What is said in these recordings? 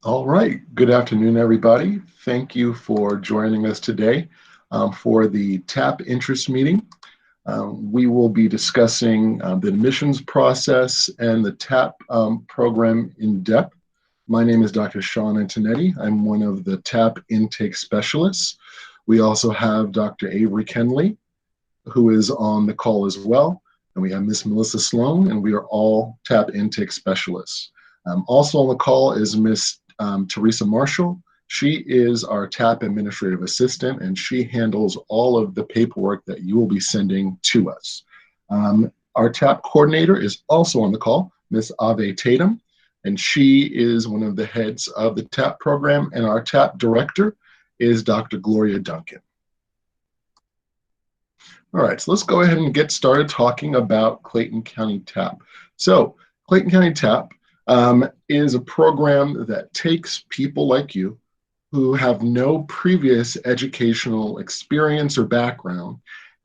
All right. Good afternoon, everybody. Thank you for joining us today for the TAP interest meeting. We will be discussing the admissions process and the TAP program in depth. My name is Dr. Sean Antonetti. I'm one of the TAP intake specialists. We also have Dr. Avery Kenley, who is on the call as well. And we have Miss Melissa Sloan, and we are all TAP intake specialists. Also on the call is Miss Teresa Marshall. She is our TAP administrative assistant, and she handles all of the paperwork that you will be sending to us. Our TAP coordinator is also on the call, Miss Ave Tatum, and she is one of the heads of the TAP program, and our TAP director is Dr. Gloria Duncan. All right, so let's go ahead and get started talking about Clayton County TAP. So Clayton County TAP is a program that takes people like you who have no previous educational experience or background,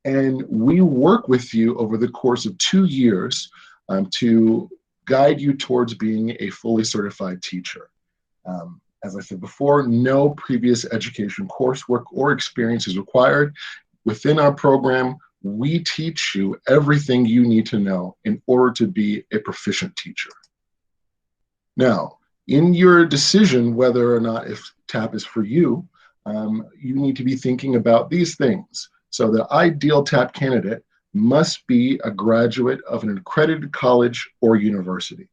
and we work with you over the course of 2 years to guide you towards being a fully certified teacher. As I said before, no previous education coursework or experience is required. Within our program, we teach you everything you need to know in order to be a proficient teacher. Now, in your decision whether or not if TAP is for you, you need to be thinking about these things. So the ideal TAP candidate must be a graduate of an accredited college or university.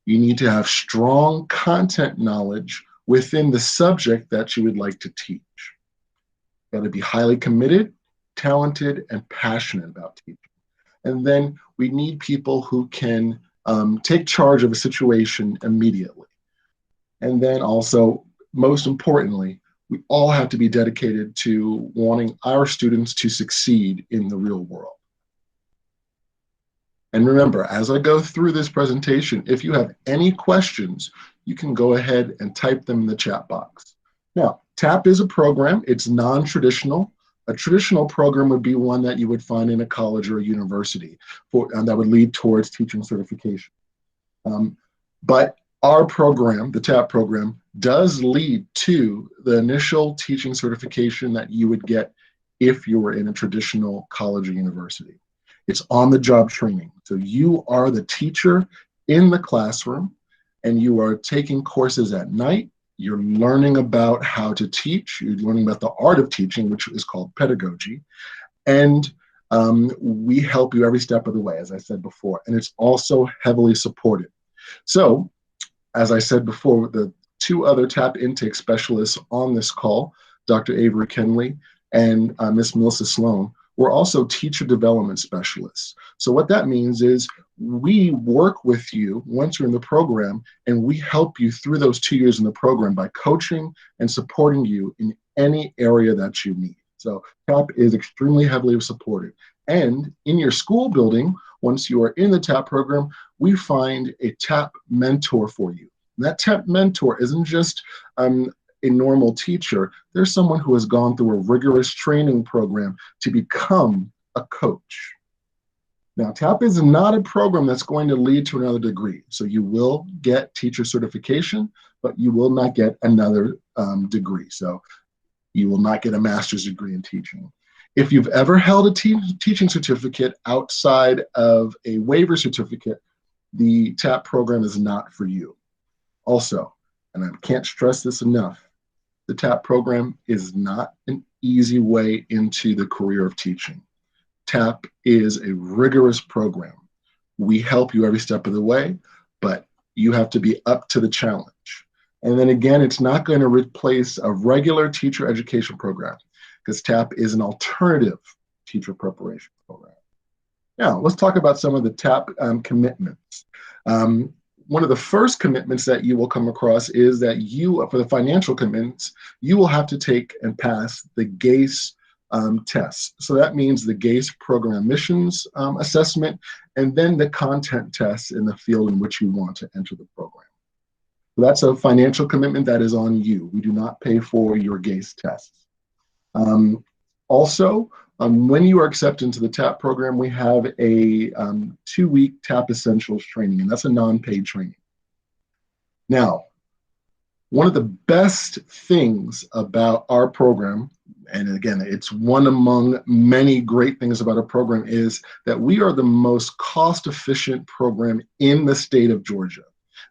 You need to have strong content knowledge within the subject that you would like to teach. You got to be highly committed, talented, and passionate about teaching. And then we need people who can take charge of a situation immediately. And then also, most importantly, we all have to be dedicated to wanting our students to succeed in the real world. And remember, as I go through this presentation, if you have any questions, you can go ahead and type them in the chat box. Now, TAP is a program. It's non-traditional. A traditional program would be one that you would find in a college or a university that would lead towards teaching certification. But our program, the TAP program, does lead to the initial teaching certification that you would get if you were in a traditional college or university. It's on-the-job training. So you are the teacher in the classroom, and you are taking courses at night. You're learning about how to teach. You're learning about the art of teaching, which is called pedagogy. And we help you every step of the way, as I said before. And it's also heavily supported. So, as I said before, the 2 other TAP intake specialists on this call, Dr. Avery Kenley and Miss Melissa Sloan, we're also teacher development specialists. So what that means is we work with you once you're in the program, and we help you through those 2 years in the program by coaching and supporting you in any area that you need. So TAP is extremely heavily supported. And in your school building, once you are in the TAP program, we find a TAP mentor for you. And that TAP mentor isn't just a normal teacher. There's someone who has gone through a rigorous training program to become a coach. Now, TAP is not a program that's going to lead to another degree. So you will get teacher certification, but you will not get another degree. So you will not get a master's degree in teaching. If you've ever held a teaching certificate outside of a waiver certificate, the TAP program is not for you. Also, and I can't stress this enough, the TAP program is not an easy way into the career of teaching. TAP is a rigorous program. We help you every step of the way, but you have to be up to the challenge. And then again, it's not going to replace a regular teacher education program, because TAP is an alternative teacher preparation program. Now, let's talk about some of the TAP commitments. One of the first commitments that you will come across is that you, for the financial commitments, you will have to take and pass the GACE tests. So that means the GACE program admissions assessment, and then the content tests in the field in which you want to enter the program. So that's a financial commitment that is on you. We do not pay for your GACE tests. Also, when you are accepted into the TAP program, we have a 2-week TAP Essentials training, and that's a non-paid training. Now, One of the best things about our program, and again, it's one among many great things about our program, is that we are the most cost-efficient program in the state of Georgia.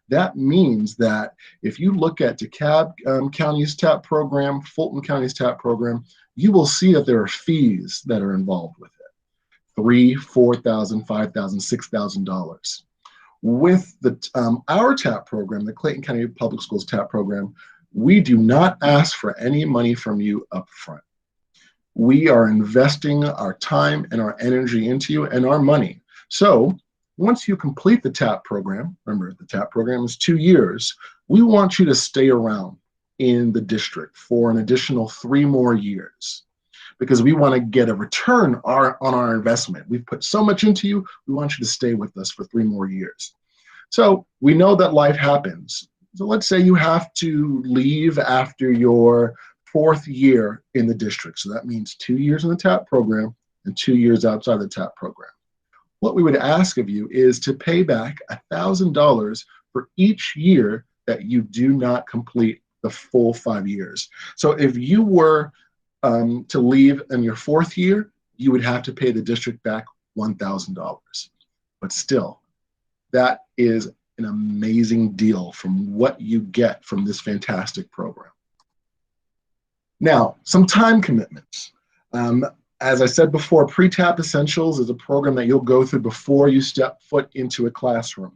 That means that if you look at DeKalb County's TAPP program, Fulton County's TAPP program, you will see that there are fees that are involved with it. $3,000, $4,000, $5,000, $6,000. With our TAPP program, the Clayton County Public Schools TAPP program, we do not ask for any money from you up front. We are investing our time and our energy into you and our money. So once you complete the TAPP program, remember the TAPP program is 2 years, we want you to stay around in the district for an additional 3 more years, because we want to get a return on our investment. We've put so much into you, we want you to stay with us for 3 more years. So we know that life happens. So let's say you have to leave after your 4th year in the district. So that means 2 years in the TAPP program and 2 years outside the TAPP program. What we would ask of you is to pay back $1,000 for each year that you do not complete the full 5 years. So if you were to leave in your 4th year, you would have to pay the district back $1,000. But still, that is an amazing deal from what you get from this fantastic program. Now, some time commitments. As I said before, Pre-TAPP Essentials is a program that you'll go through before you step foot into a classroom.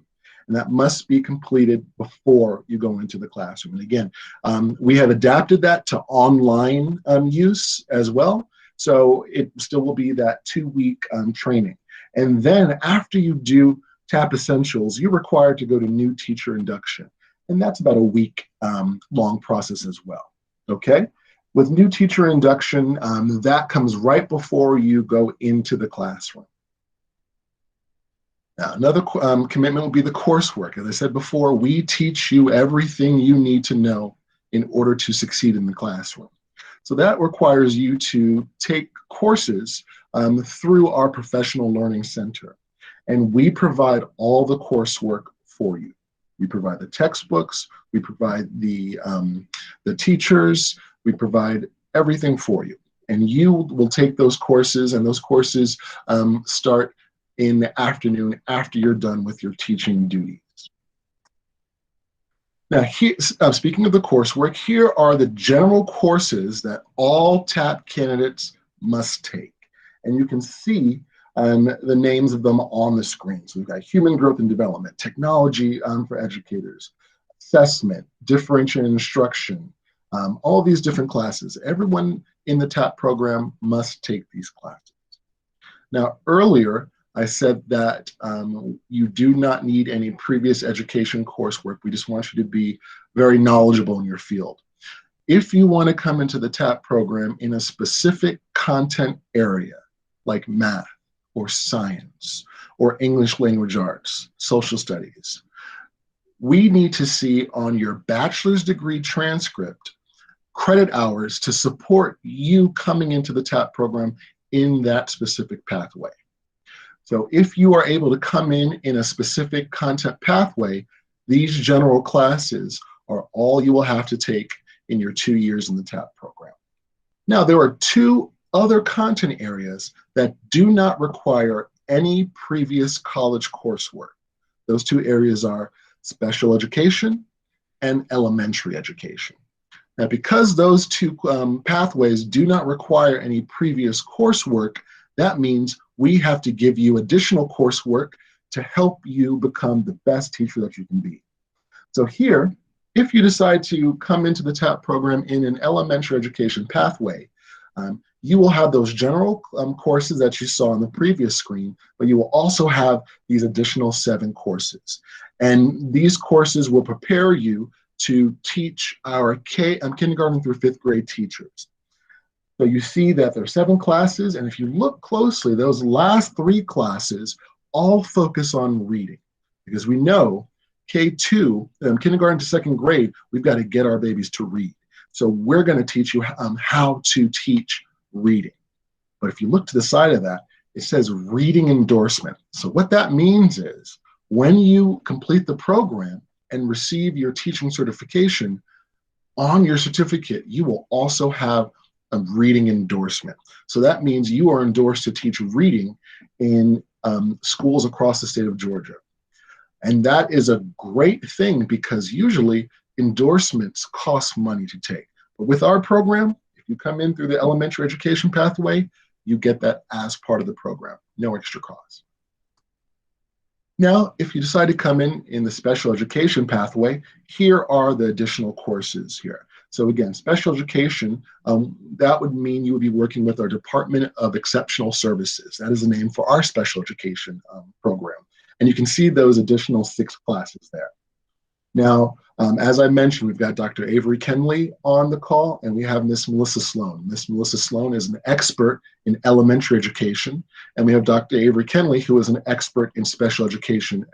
And that must be completed before you go into the classroom. And again, we have adapted that to online use as well. So it still will be that 2-week training. And then after you do TAPP Essentials, you're required to go to new teacher induction. And that's about a week long process as well, okay? With new teacher induction, that comes right before you go into the classroom. Now, another commitment will be the coursework. As I said before, we teach you everything you need to know in order to succeed in the classroom. So that requires you to take courses through our Professional Learning Center. And we provide all the coursework for you. We provide the textbooks, we provide the teachers, we provide everything for you. And you will take those courses, and those courses start in the afternoon after you're done with your teaching duties. Now, speaking of the coursework, here are the general courses that all TAPP candidates must take. And you can see the names of them on the screen. So we've got Human Growth and Development, Technology for Educators, Assessment, Differentiated Instruction, all these different classes. Everyone in the TAPP program must take these classes. Now, earlier, I said that you do not need any previous education coursework. We just want you to be very knowledgeable in your field. If you want to come into the TAPP program in a specific content area, like math or science or English language arts, social studies, we need to see on your bachelor's degree transcript credit hours to support you coming into the TAPP program in that specific pathway. So if you are able to come in a specific content pathway, these general classes are all you will have to take in your 2 years in the TAPP program. Now, there are 2 other content areas that do not require any previous college coursework. Those 2 areas are special education and elementary education. Now, because those 2 pathways do not require any previous coursework, that means we have to give you additional coursework to help you become the best teacher that you can be. So here, if you decide to come into the TAPP program in an elementary education pathway, you will have those general courses that you saw on the previous screen, but you will also have these additional 7 courses. And these courses will prepare you to teach our kindergarten through 5th grade teachers. So you see that there are 7 classes, and if you look closely, those last 3 classes all focus on reading, because we know K2, kindergarten to 2nd grade, we've got to get our babies to read. So we're going to teach you how to teach reading. But if you look to the side of that, it says reading endorsement. So what that means is when you complete the program and receive your teaching certification, on your certificate, you will also have a reading endorsement. So that means you are endorsed to teach reading in schools across the state of Georgia. And that is a great thing because usually endorsements cost money to take. But with our program, if you come in through the elementary education pathway, you get that as part of the program, no extra cost. Now, if you decide to come in the special education pathway, here are the additional courses here. So again, special education, that would mean you would be working with our Department of Exceptional Services. That is the name for our special education program. And you can see those additional 6 classes there. Now, as I mentioned, we've got Dr. Avery Kenley on the call, and we have Miss Melissa Sloan. Miss Melissa Sloan is an expert in elementary education, and we have Dr. Avery Kenley, who is an expert in special education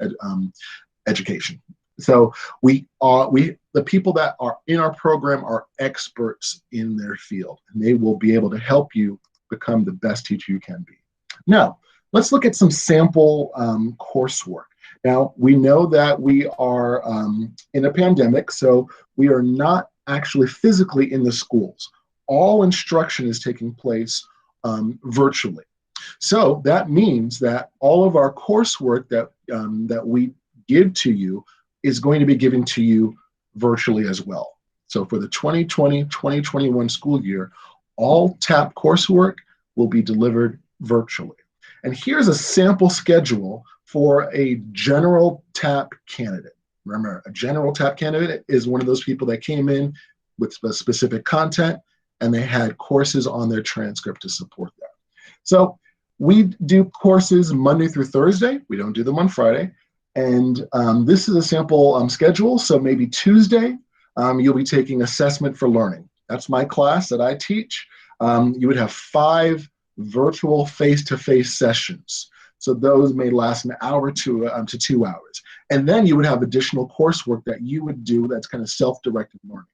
education. So the people that are in our program are experts in their field, and they will be able to help you become the best teacher you can be. Now, let's look at some sample coursework. Now, we know that we are in a pandemic, so we are not actually physically in the schools. All instruction is taking place virtually. So that means that all of our coursework that we give to you is going to be given to you virtually as well. So for the 2020-2021 school year, all TAPP coursework will be delivered virtually. And here's a sample schedule for a general TAPP candidate. Remember, a general TAPP candidate is one of those people that came in with specific content and they had courses on their transcript to support that. So we do courses Monday through Thursday. We don't do them on Friday. And this is a sample schedule. So maybe Tuesday, you'll be taking assessment for learning. That's my class that I teach. You would have 5 virtual face-to-face sessions. So those may last an hour to 2 hours. And then you would have additional coursework that you would do that's kind of self-directed learning.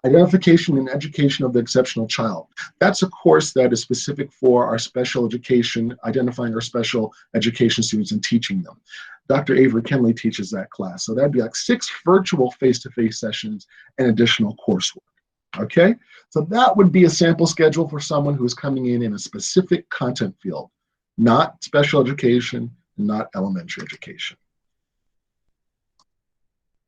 Identification and Education of the Exceptional Child. That's a course that is specific for our special education, identifying our special education students and teaching them. Dr. Avery Kenley teaches that class. So that'd be like 6 virtual face-to-face sessions and additional coursework. Okay, so that would be a sample schedule for someone who is coming in a specific content field, not special education, not elementary education.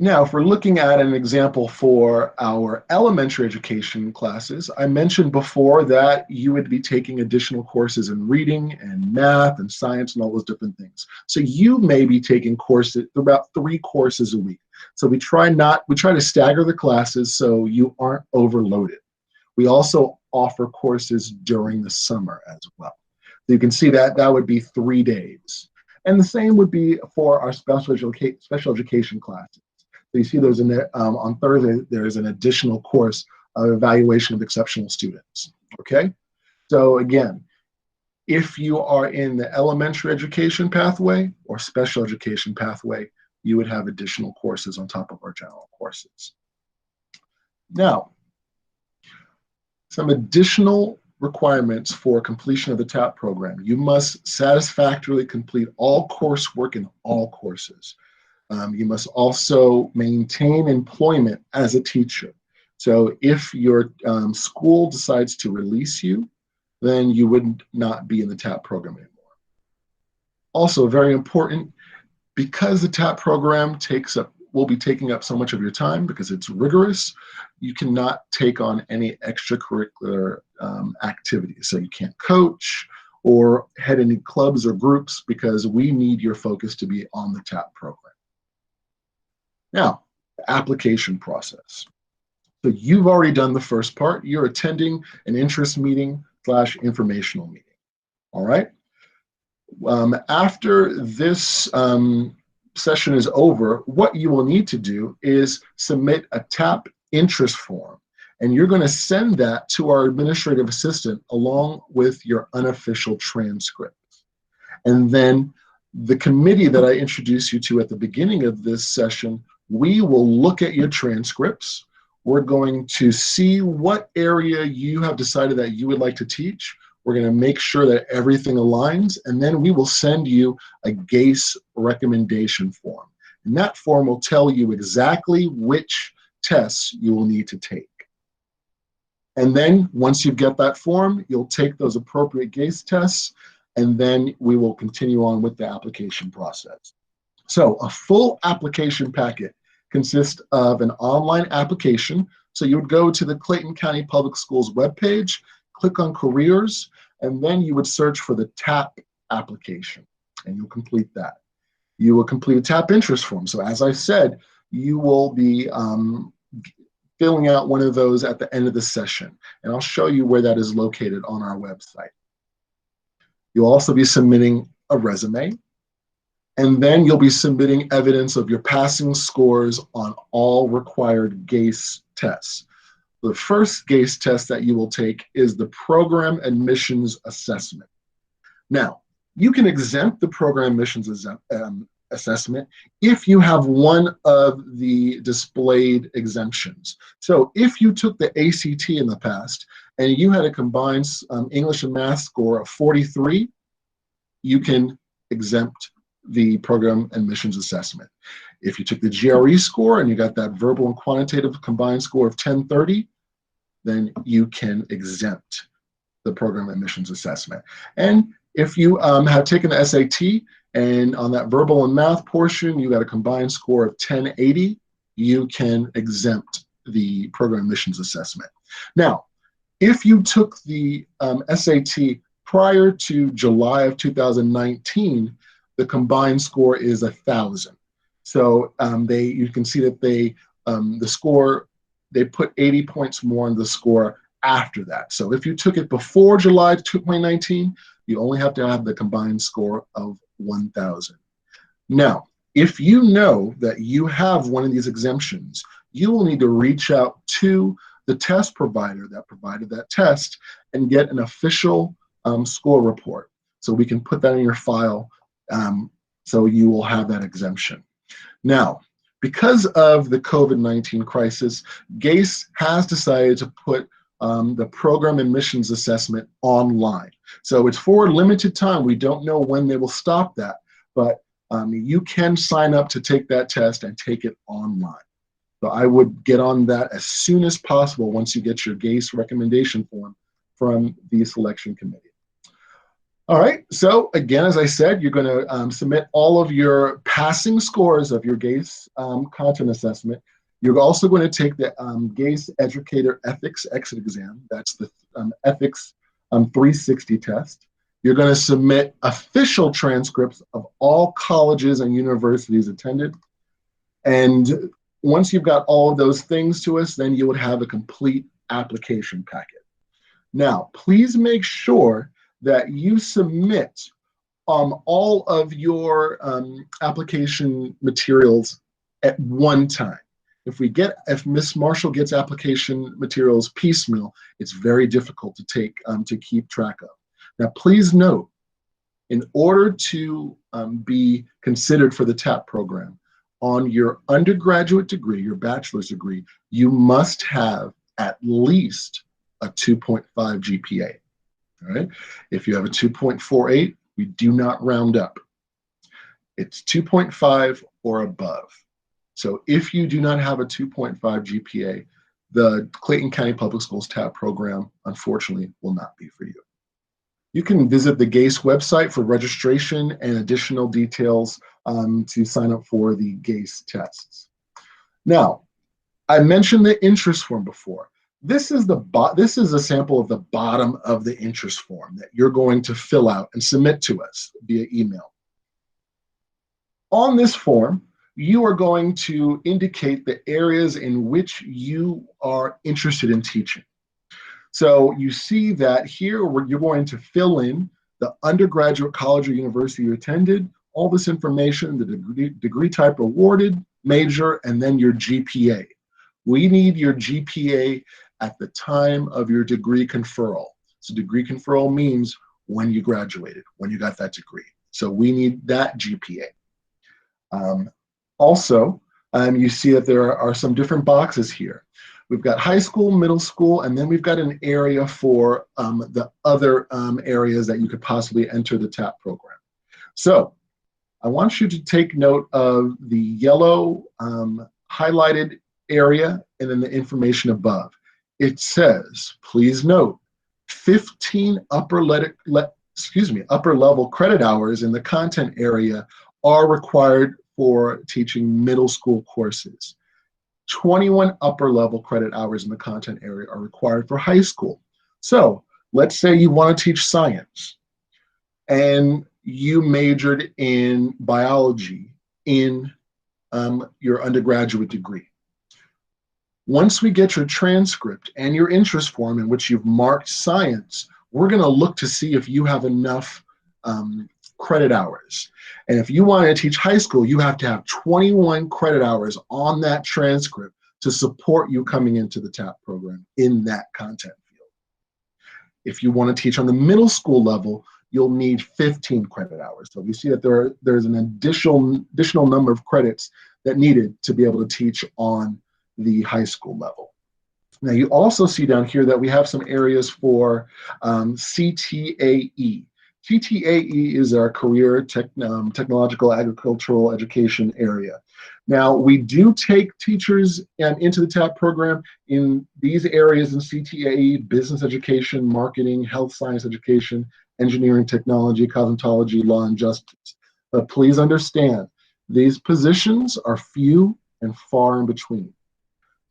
Now, if we're looking at an example for our elementary education classes, I mentioned before that you would be taking additional courses in reading and math and science and all those different things. So you may be taking courses, about 3 courses a week. So we try to stagger the classes so you aren't overloaded. We also offer courses during the summer as well. So you can see that would be 3 days. And the same would be for our special education classes. So you see those in there, on Thursday, there's an additional course of evaluation of exceptional students, okay? So again, if you are in the elementary education pathway or special education pathway, you would have additional courses on top of our general courses. Now, some additional requirements for completion of the TAPP program. You must satisfactorily complete all coursework in all courses. You must also maintain employment as a teacher. So if your school decides to release you, then you would not be in the TAPP program anymore. Also very important, because the TAPP program will be taking up so much of your time because it's rigorous, you cannot take on any extracurricular activities. So you can't coach or head any clubs or groups because we need your focus to be on the TAPP program. Now, the application process. So you've already done the first part. You're attending an interest meeting / informational meeting. All right. After this session is over, what you will need to do is submit a TAPP interest form. And you're going to send that to our administrative assistant along with your unofficial transcripts. And then the committee that I introduced you to at the beginning of this session, we will look at your transcripts. We're going to see what area you have decided that you would like to teach. We're going to make sure that everything aligns, and then we will send you a GACE recommendation form. And that form will tell you exactly which tests you will need to take. And then once you get that form, you'll take those appropriate GACE tests, and then we will continue on with the application process. So a full application packet consists of an online application. So you would go to the Clayton County Public Schools webpage, click on careers, and then you would search for the TAPP application, and you'll complete that. You will complete a TAPP interest form. So as I said, you will be filling out one of those at the end of the session, and I'll show you where that is located on our website. You'll also be submitting a resume, and then you'll be submitting evidence of your passing scores on all required GACE tests. The first GACE test that you will take is the Program Admissions Assessment. Now, you can exempt the Program Admissions Assessment if you have one of the displayed exemptions. So if you took the ACT in the past and you had a combined English and math score of 43, you can exempt the Program Admissions Assessment. If you took the GRE score and you got that verbal and quantitative combined score of 1030, then you can exempt the Program Admissions Assessment. And if you have taken the SAT and on that verbal and math portion, you got a combined score of 1080, you can exempt the Program Admissions Assessment. Now, if you took the SAT prior to July of 2019, the combined score is 1,000. So you can see that they put 80 points more on the score after that. So if you took it before July 2019, you only have to have the combined score of 1,000. Now, if you know that you have one of these exemptions, you will need to reach out to the test provider that provided that test and get an official score report. So we can put that in your file, so you will have that exemption. Now, because of the COVID-19 crisis, GACE has decided to put the Program Admissions Assessment online. So it's for a limited time. We don't know when they will stop that, but you can sign up to take that test and take it online. So I would get on that as soon as possible once you get your GACE recommendation form from the selection committee. All right, so again, as I said, you're going to submit all of your passing scores of your GACE content assessment. You're also going to take the GACE Educator Ethics Exit Exam. That's the Ethics 360 test. You're going to submit official transcripts of all colleges and universities attended. And once you've got all of those things to us, then you would have a complete application packet. Now, please make sure that you submit all of your application materials at one time. If Ms. Marshall gets application materials piecemeal, it's very difficult to keep track of. Now, please note, in order to be considered for the TAPP program, on your undergraduate degree, your bachelor's degree, you must have at least a 2.5 GPA. All right. If you have a 2.48, we do not round up. It's 2.5 or above. So if you do not have a 2.5 GPA, the Clayton County Public Schools TAPP program, unfortunately, will not be for you. You can visit the GACE website for registration and additional details to sign up for the GACE tests. Now, I mentioned the interest form before. This is a sample of the bottom of the interest form that you're going to fill out and submit to us via email. On this form, you are going to indicate the areas in which you are interested in teaching. So you see that here you're going to fill in the undergraduate college or university you attended, all this information, the degree type awarded, major, and then your GPA. We need your GPA at the time of your degree conferral. So degree conferral means when you graduated, when you got that degree. So we need that GPA. Also, you see that there are some different boxes here. We've got high school, middle school, and then we've got an area for the other areas that you could possibly enter the TAPP program. So I want you to take note of the yellow highlighted area and then the information above. It says, please note, 15 upper level credit hours in the content area are required for teaching middle school courses. 21 upper level credit hours in the content area are required for high school. So let's say you want to teach science and you majored in biology in your undergraduate degree. Once we get your transcript and your interest form in which you've marked science, we're going to look to see if you have enough credit hours. And if you want to teach high school, you have to have 21 credit hours on that transcript to support you coming into the TAPP program in that content field. If you want to teach on the middle school level, you'll need 15 credit hours. So we see that there's an additional number of credits that needed to be able to teach on the high school level. Now you also see down here that we have some areas for CTAE. CTAE is our career technological agricultural education area. Now we do take teachers into the TAPP program in these areas in CTAE: business education, marketing, health science education, engineering, technology, cosmetology, law, and justice. But please understand, these positions are few and far in between.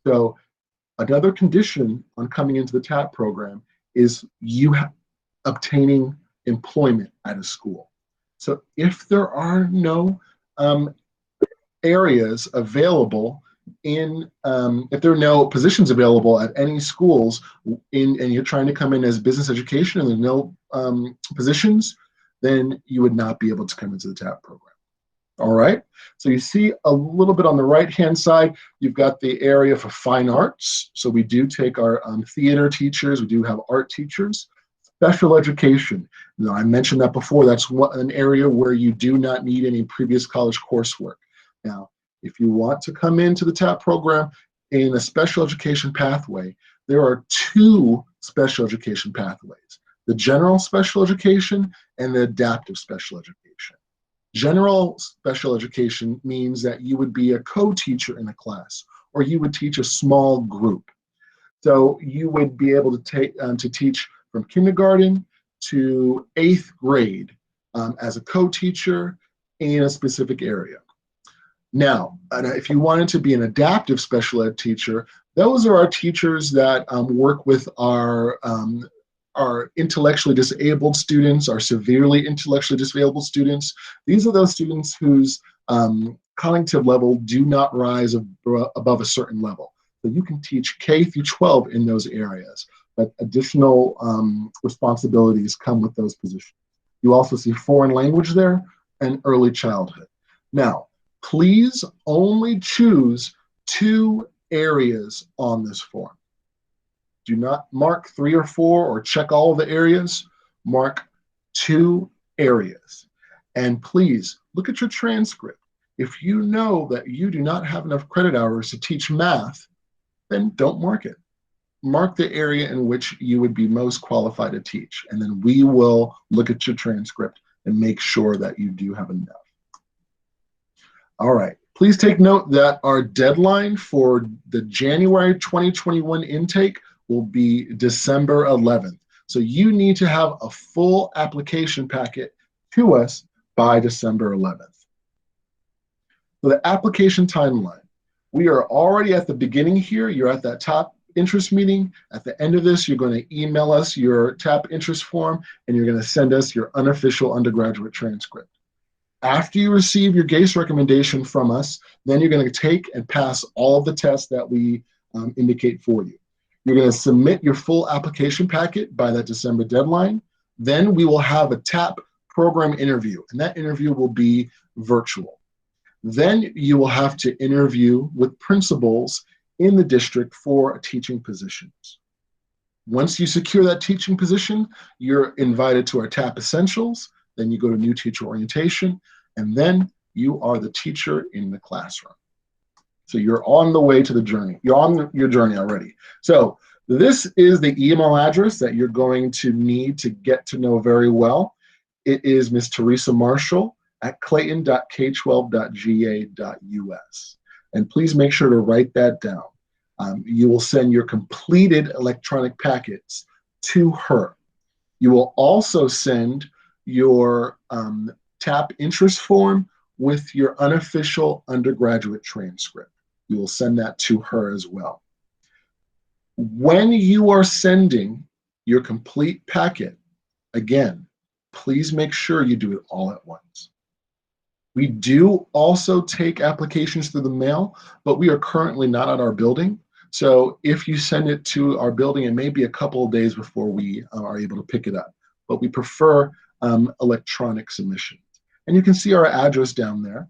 So another condition on coming into the TAPP program is you obtaining employment at a school. So if there are no areas available if there are no positions available at any schools and you're trying to come in as business education and there's no positions, then you would not be able to come into the TAPP program. All right, so you see a little bit on the right-hand side, you've got the area for fine arts. So we do take our theater teachers, we do have art teachers. Special education, now I mentioned that before, that's an area where you do not need any previous college coursework. Now, if you want to come into the TAPP program in a special education pathway, there are two special education pathways: the general special education and the adaptive special education. General special education means that you would be a co-teacher in a class, or you would teach a small group. So you would be able to teach from kindergarten to 8th grade as a co-teacher in a specific area. Now, if you wanted to be an adaptive special ed teacher, those are our teachers that work with our intellectually disabled students, our severely intellectually disabled students. These are those students whose cognitive level do not rise above a certain level. So you can teach K through 12 in those areas, but additional responsibilities come with those positions. You also see foreign language there and early childhood. Now, please only choose 2 areas on this form. Do not mark 3 or 4 or check all of the areas. Mark 2 areas. And please look at your transcript. If you know that you do not have enough credit hours to teach math, then don't mark it. Mark the area in which you would be most qualified to teach. And then we will look at your transcript and make sure that you do have enough. All right. Please take note that our deadline for the January 2021 intake will be December 11th. So you need to have a full application packet to us by December 11th. So the application timeline, we are already at the beginning here. You're at that top interest meeting. At the end of this, you're going to email us your TAPP interest form, and you're going to send us your unofficial undergraduate transcript. After you receive your GACE recommendation from us, then you're going to take and pass all of the tests that we indicate for you. You're going to submit your full application packet by that December deadline. Then we will have a TAPP program interview, and that interview will be virtual. Then you will have to interview with principals in the district for teaching positions. Once you secure that teaching position, you're invited to our TAPP Essentials. Then you go to new teacher orientation, and then you are the teacher in the classroom. So you're on the way to the journey. You're on your journey already. So this is the email address that you're going to need to get to know very well. It is Ms. Teresa Marshall at clayton.k12.ga.us. And please make sure to write that down. You will send your completed electronic packets to her. You will also send your TAPP interest form with your unofficial undergraduate transcript. You will send that to her as well. When you are sending your complete packet, again, please make sure you do it all at once. We do also take applications through the mail, but we are currently not at our building. So if you send it to our building, it may be a couple of days before we are able to pick it up. But we prefer electronic submissions. And you can see our address down there.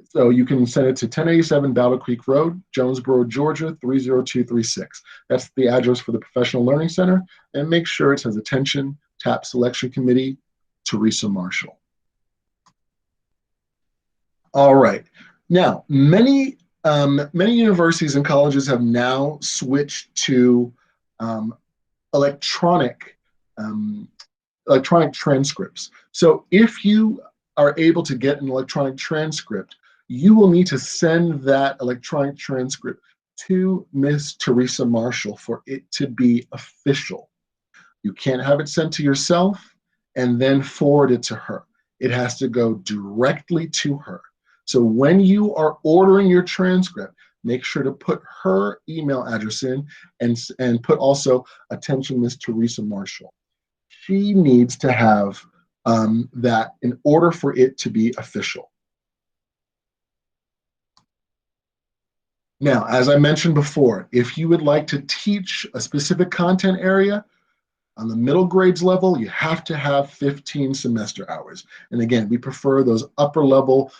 So you can send it to 1087 Battle Creek Road, Jonesboro, Georgia, 30236. That's the address for the Professional Learning Center. And make sure it says attention, TAPP Selection Committee, Teresa Marshall. All right. Now, many universities and colleges have now switched to electronic transcripts. So if you are able to get an electronic transcript, you will need to send that electronic transcript to Miss Teresa Marshall for it to be official. You can't have it sent to yourself and then forward it to her. It has to go directly to her. So when you are ordering your transcript, make sure to put her email address in and put also attention Miss Teresa Marshall. She needs to have that in order for it to be official. Now, as I mentioned before, if you would like to teach a specific content area, on the middle grades level, you have to have 15 semester hours. And again, we prefer those upper level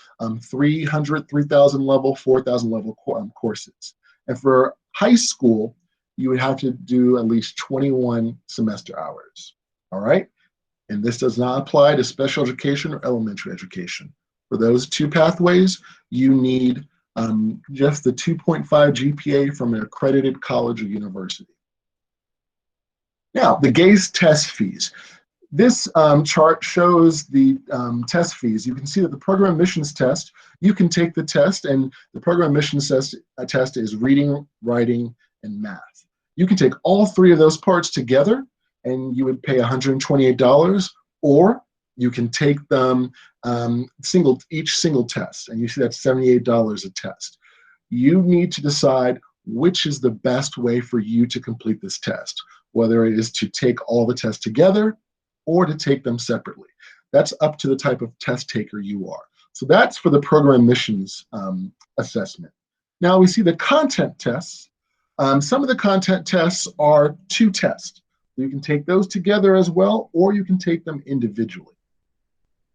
300, 3,000 level, 4,000 level courses. And for high school, you would have to do at least 21 semester hours. All right? And this does not apply to special education or elementary education. For those two pathways, you need just the 2.5 GPA from an accredited college or university. Now, the GACE test fees. This chart shows the test fees. You can see that the program admissions test, you can take the test, and the program admissions test is reading, writing, and math. You can take all three of those parts together, and you would pay $128, or you can take them each single test, and you see that's $78 a test. You need to decide which is the best way for you to complete this test, whether it is to take all the tests together or to take them separately. That's up to the type of test taker you are. So that's for the program admissions assessment. Now we see the content tests. Some of the content tests are two tests. You can take those together as well, or you can take them individually.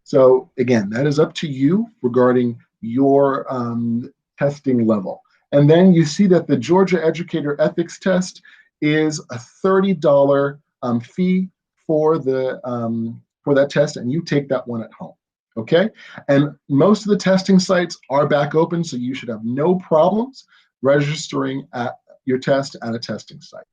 So again, that is up to you regarding your testing level. And then you see that the Georgia Educator Ethics Test is a $30 fee for that test, and you take that one at home. Okay, and most of the testing sites are back open, so you should have no problems registering at your test at a testing site.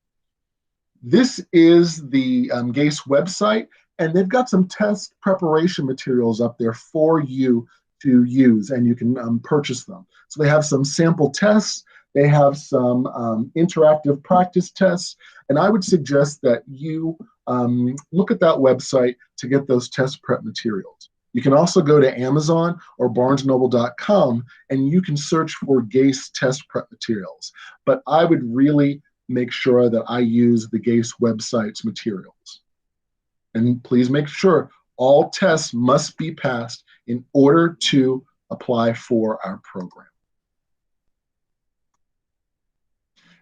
This is the GACE website, and they've got some test preparation materials up there for you to use, and you can purchase them. So they have some sample tests, they have some interactive practice tests, and I would suggest that you look at that website to get those test prep materials. You can also go to Amazon or barnesandnoble.com, and you can search for GACE test prep materials. But I would really make sure that I use the GACE website's materials. And please make sure all tests must be passed in order to apply for our program.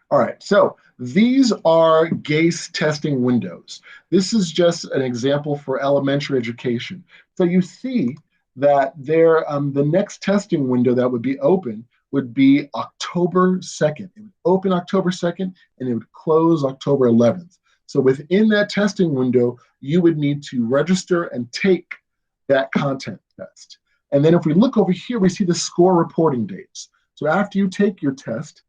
All right, so these are GACE testing windows. This is just an example for elementary education. So you see that there, the next testing window that would be open would be October 2nd. It would open October 2nd and it would close October 11th. So within that testing window, you would need to register and take that content test. And then if we look over here, we see the score reporting dates. So after you take your test,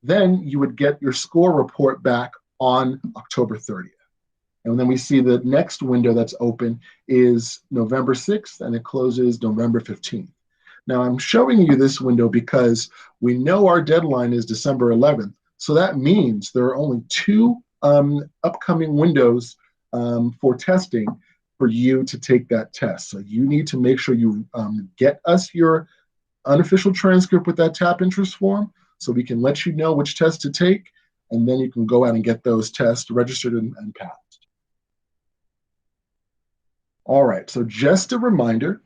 then you would get your score report back on October 30th. And then we see the next window that's open is November 6th, and it closes November 15th. Now I'm showing you this window because we know our deadline is December 11th. So that means there are only two upcoming windows for testing for you to take that test. So you need to make sure you get us your unofficial transcript with that TAP interest form so we can let you know which test to take, and then you can go out and get those tests registered and passed. All right, so just a reminder,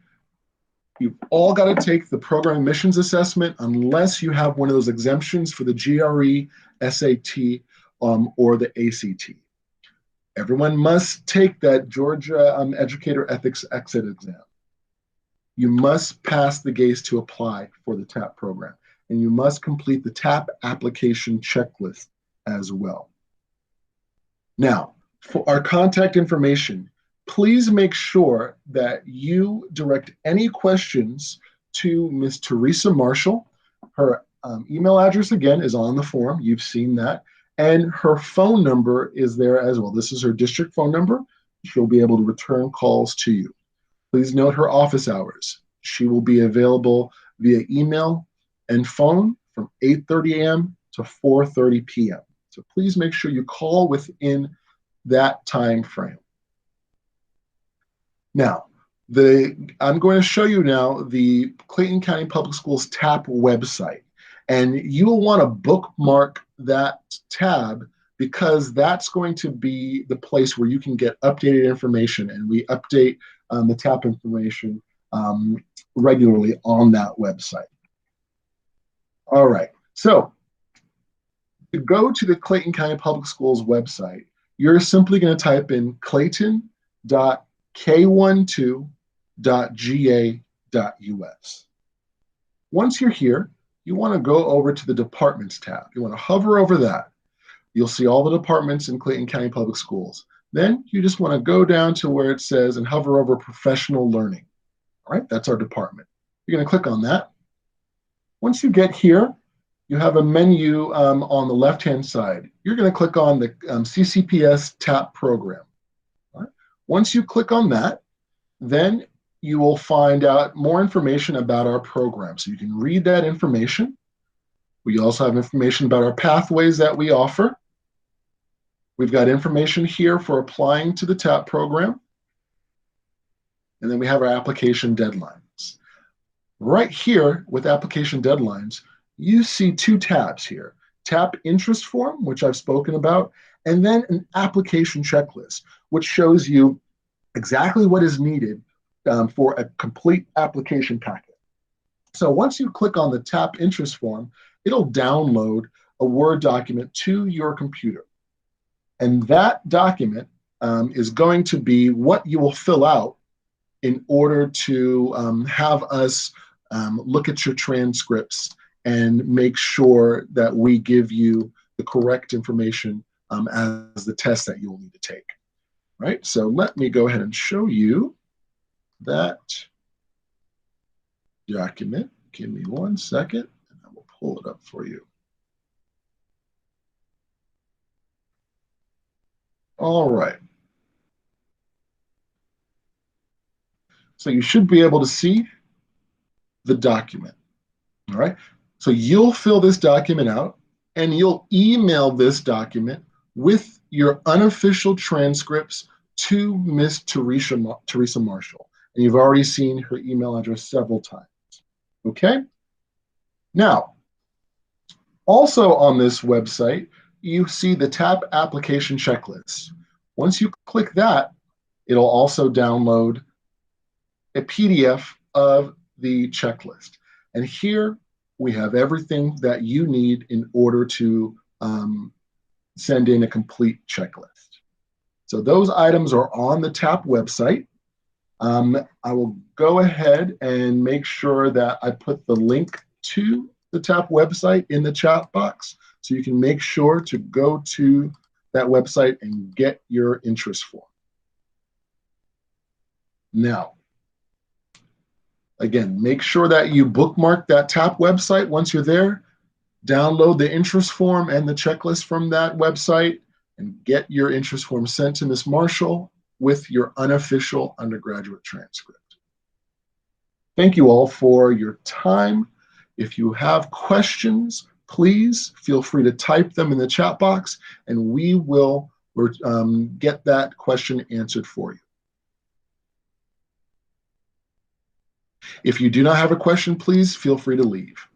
you've all got to take the program admissions assessment unless you have one of those exemptions for the GRE, SAT, or the ACT. Everyone must take that Georgia Educator Ethics Exit exam. You must pass the GACE to apply for the TAP program, and you must complete the TAP application checklist as well. Now, for our contact information, please make sure that you direct any questions to Ms. Teresa Marshall. Her email address, again, is on the form. You've seen that. And her phone number is there as well. This is her district phone number. She'll be able to return calls to you. Please note her office hours. She will be available via email and phone from 8:30 a.m. to 4:30 p.m. So please make sure you call within that time frame. Now, I'm going to show you now the Clayton County Public Schools TAP website. And you will want to bookmark that tab because that's going to be the place where you can get updated information, and we update the TAP information regularly on that website. All right, so to go to the Clayton County Public Schools website, you're simply going to type in clayton.k12.ga.us. Once you're here, you want to go over to the Departments tab. You want to hover over that. You'll see all the departments in Clayton County Public Schools. Then you just want to go down to where it says and hover over Professional Learning. All right, that's our department. You're going to click on that. Once you get here, you have a menu on the left-hand side. You're going to click on the CCPS TAP program. All right. Once you click on that, then you will find out more information about our program. So you can read that information. We also have information about our pathways that we offer. We've got information here for applying to the TAP program. And then we have our application deadlines. Right here with application deadlines, you see two tabs here. TAP interest form, which I've spoken about, and then an application checklist, which shows you exactly what is needed for a complete application packet. So once you click on the TAP interest form, it'll download a Word document to your computer. And that document is going to be what you will fill out in order to have us look at your transcripts and make sure that we give you the correct information as the test that you'll need to take. Right? So let me go ahead and show you that document. Give me 1 second, and I will pull it up for you. All right. So you should be able to see the document. All right. So you'll fill this document out, and you'll email this document with your unofficial transcripts to Miss Teresa Marshall. And you've already seen her email address several times. Okay? Now, also on this website, you see the TAP application checklist. Once you click that, it'll also download a PDF of the checklist. And here we have everything that you need in order to send in a complete checklist. So those items are on the TAP website. I will go ahead and make sure that I put the link to the TAP website in the chat box so you can make sure to go to that website and get your interest form. Now, again, make sure that you bookmark that TAP website once you're there, download the interest form and the checklist from that website, and get your interest form sent to Ms. Marshall with your unofficial undergraduate transcript. Thank you all for your time. If you have questions, please feel free to type them in the chat box, and we will get that question answered for you. If you do not have a question, please feel free to leave.